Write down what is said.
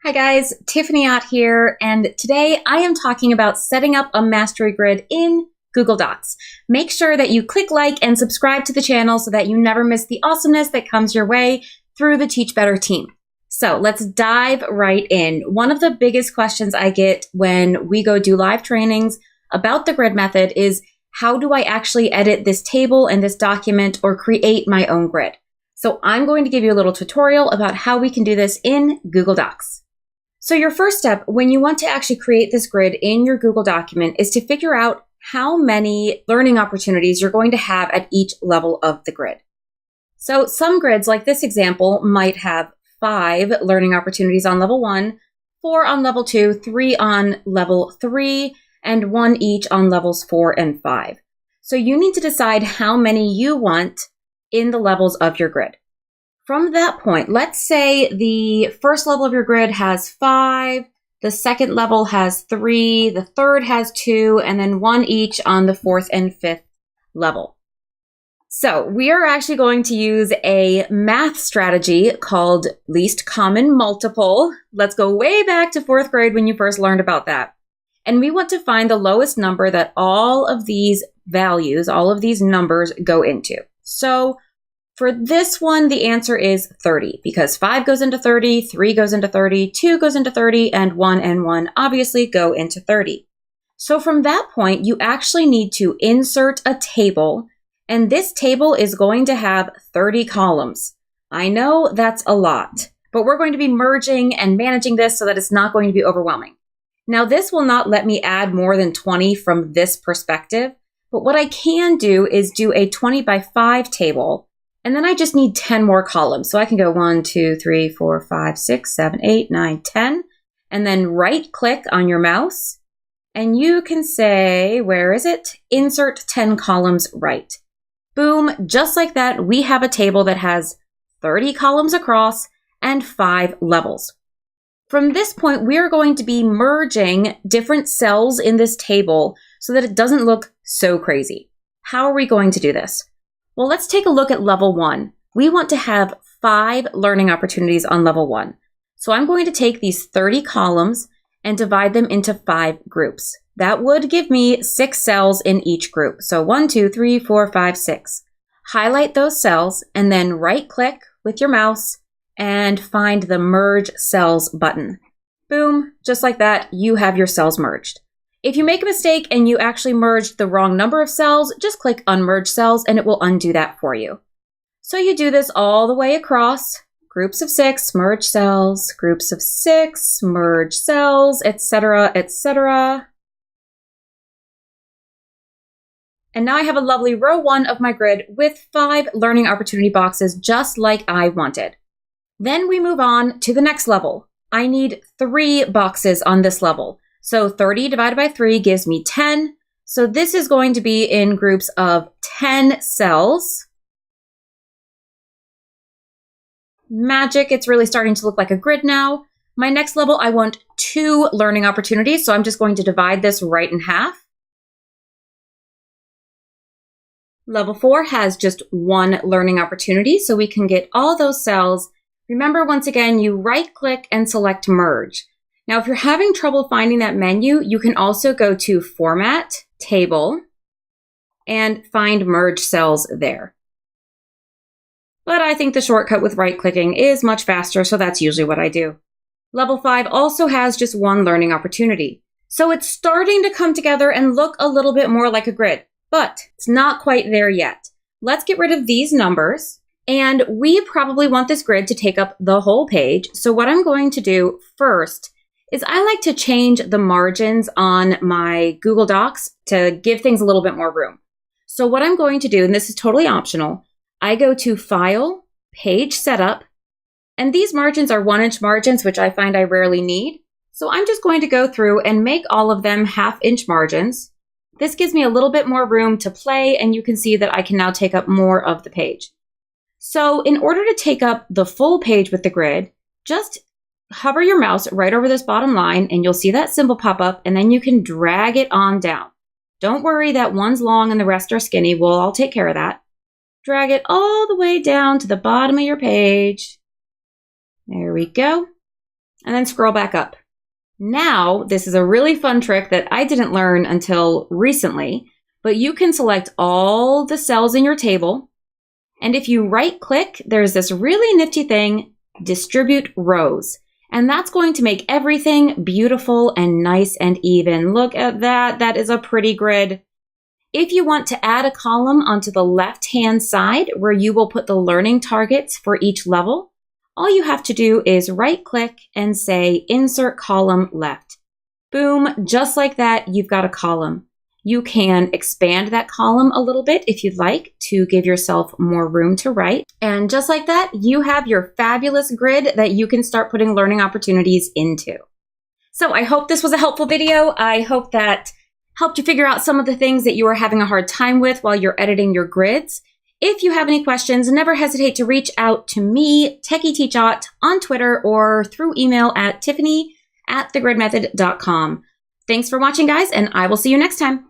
Hi guys, Tiffany Ott here, and today I am talking about setting up a mastery grid in Google Docs. Make sure that you click like and subscribe to the channel so that you never miss the awesomeness that comes your way through the Teach Better team. So let's dive right in. One of the biggest questions I get when we go do live trainings about the grid method is, how do I actually edit this table and this document or create my own grid? So I'm going to give you a little tutorial about how we can do this in Google Docs. So your first step when you want to actually create this grid in your Google document is to figure out how many learning opportunities you're going to have at each level of the grid. So some grids, like this example, might have 5 learning opportunities on level 1, 4 on level 2, 3 on level 3, and 1 each on levels 4 and 5. So you need to decide how many you want in the levels of your grid. From that point, let's say the first level of your grid has 5, the second level has 3, the third has 2, and then 1 each on the 4th and 5th level. So we are actually going to use a math strategy called least common multiple. Let's go way back to 4th grade when you first learned about that. And we want to find the lowest number that all of these values, all of these numbers go into. So for this one, the answer is 30 because 5 goes into 30, 3 goes into 30, 2 goes into 30, and 1 obviously go into 30. So from that point, you actually need to insert a table, and this table is going to have 30 columns. I know that's a lot, but we're going to be merging and managing this so that it's not going to be overwhelming. Now, this will not let me add more than 20 from this perspective, but what I can do is do a 20 by 5 table. And then I just need 10 more columns. So I can go 1, 2, 3, 4, 5, 6, 7, 8, 9, 10. And then right click on your mouse. And you can say, where is it? Insert 10 columns right. Boom, just like that, we have a table that has 30 columns across and 5 levels. From this point, we are going to be merging different cells in this table so that it doesn't look so crazy. How are we going to do this? Well, let's take a look at level 1. We want to have 5 learning opportunities on level 1. So I'm going to take these 30 columns and divide them into 5 groups. That would give me 6 cells in each group. So 1, 2, 3, 4, 5, 6. Highlight those cells and then right click with your mouse and find the Merge Cells button. Boom, just like that, you have your cells merged. If you make a mistake and you actually merged the wrong number of cells, just click Unmerge Cells and it will undo that for you. So you do this all the way across. Groups of 6, merge cells, groups of 6, merge cells, etc., etc. And now I have a lovely row 1 of my grid with 5 learning opportunity boxes just like I wanted. Then we move on to the next level. I need 3 boxes on this level. So 30 divided by 3 gives me 10. So this is going to be in groups of 10 cells. Magic, it's really starting to look like a grid now. My next level, I want 2 learning opportunities. So I'm just going to divide this right in half. Level 4 has just 1 learning opportunity, so we can get all those cells. Remember, once again, you right click and select merge. Now, if you're having trouble finding that menu, you can also go to Format, Table, and find Merge Cells there. But I think the shortcut with right-clicking is much faster, so that's usually what I do. Level 5 also has just 1 learning opportunity. So it's starting to come together and look a little bit more like a grid, but it's not quite there yet. Let's get rid of these numbers, and we probably want this grid to take up the whole page. So what I'm going to do first is I like to change the margins on my Google Docs to give things a little bit more room. So what I'm going to do, and this is totally optional, I go to File, Page Setup, and these margins are 1-inch margins, which I find I rarely need. So I'm just going to go through and make all of them 1/2-inch margins. This gives me a little bit more room to play, and you can see that I can now take up more of the page. So in order to take up the full page with the grid, just hover your mouse right over this bottom line and you'll see that symbol pop up, and then you can drag it on down. Don't worry that one's long and the rest are skinny. I'll take care of that. Drag it all the way down to the bottom of your page. There we go. and then scroll back up. Now, this is a really fun trick that I didn't learn until recently, but you can select all the cells in your table, and if you right-click, there's this really nifty thing, Distribute Rows. And that's going to make everything beautiful and nice and even. Look at that. That is a pretty grid. If you want to add a column onto the left-hand side where you will put the learning targets for each level, all you have to do is right-click and say Insert Column Left. Boom, just like that, you've got a column. You can expand that column a little bit if you'd like to give yourself more room to write. And just like that, you have your fabulous grid that you can start putting learning opportunities into. So I hope this was a helpful video. I hope that helped you figure out some of the things that you are having a hard time with while you're editing your grids. If you have any questions, never hesitate to reach out to me, Tiffany Ott, on Twitter or through email at tiffany@thegridmethod.com. Thanks for watching, guys, and I will see you next time.